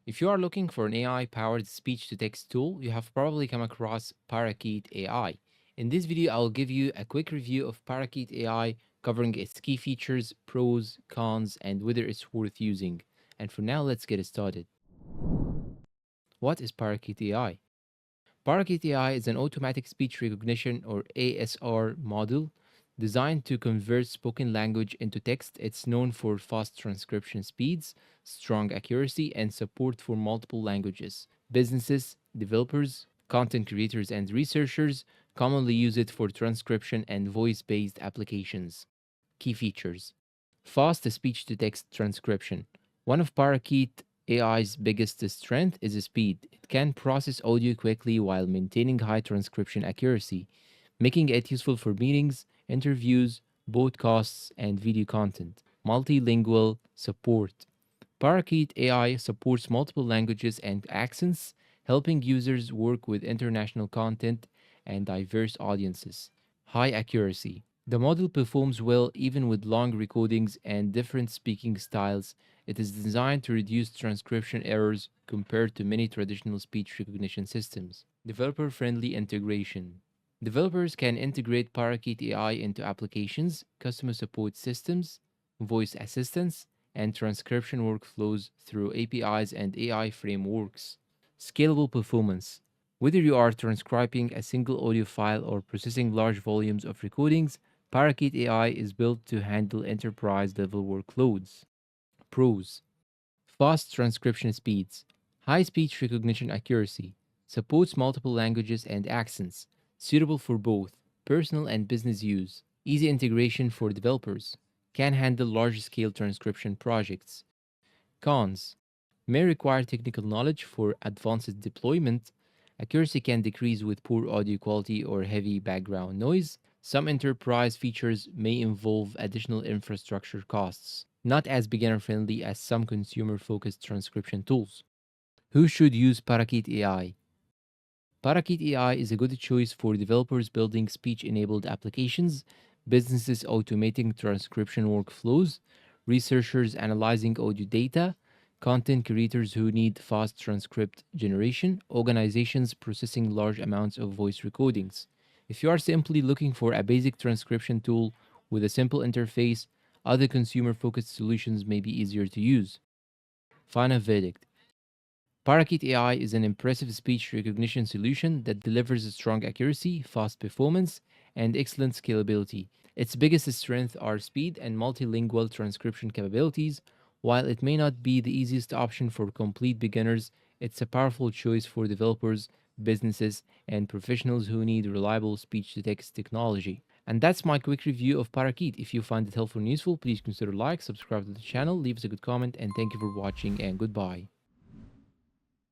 If you are looking for an AI-powered speech-to-text tool, you have probably come across Parakeet AI. In this video, I'll give you a quick review of Parakeet AI, covering its key features, pros, cons, and whether it's worth using. And for now, let's get started. What is Parakeet AI? Parakeet AI is an automatic speech recognition or ASR model designed to convert spoken language into text. It's known for fast transcription speeds, strong accuracy, and support for multiple languages. Businesses, developers, content creators, and researchers commonly use it for transcription and voice based applications. Key features: fast speech to text transcription. One of Parakeet AI's biggest strength is speed. It can process audio quickly while maintaining high transcription accuracy, making it useful for meetings, interviews, podcasts, and video content. Multilingual support. Parakeet AI supports multiple languages and accents, helping users work with international content and diverse audiences. High accuracy. The model performs well even with long recordings and different speaking styles. It is designed to reduce transcription errors compared to many traditional speech recognition systems. Developer friendly integration. Developers can integrate Parakeet AI into applications, customer support systems, voice assistants, and transcription workflows through APIs and AI frameworks. Scalable performance. Whether you are transcribing a single audio file or processing large volumes of recordings, Parakeet AI is built to handle enterprise level workloads. Pros: fast transcription speeds, high speech recognition accuracy, supports multiple languages and accents, suitable for both personal and business use, easy integration for developers, can handle large scale transcription projects. Cons: may require technical knowledge for advanced deployment. Accuracy can decrease with poor audio quality or heavy background noise. Some enterprise features may involve additional infrastructure costs, not as beginner friendly as some consumer focused transcription tools. Who should use Parakeet AI? Parakeet AI is a good choice for developers building speech enabled applications, businesses automating transcription workflows, researchers analyzing audio data, content creators who need fast transcript generation, organizations processing large amounts of voice recordings. If you are simply looking for a basic transcription tool with a simple interface, other consumer focused solutions may be easier to use. Final verdict: Parakeet AI is an impressive speech recognition solution that delivers strong accuracy, fast performance, and excellent scalability. Its biggest strengths are speed and multilingual transcription capabilities. While it may not be the easiest option for complete beginners, it's a powerful choice for developers, businesses, and professionals who need reliable speech to text technology. And that's my quick review of Parakeet. If you find it helpful and useful, please consider like, subscribe to the channel, leave us a good comment, and thank you for watching and goodbye.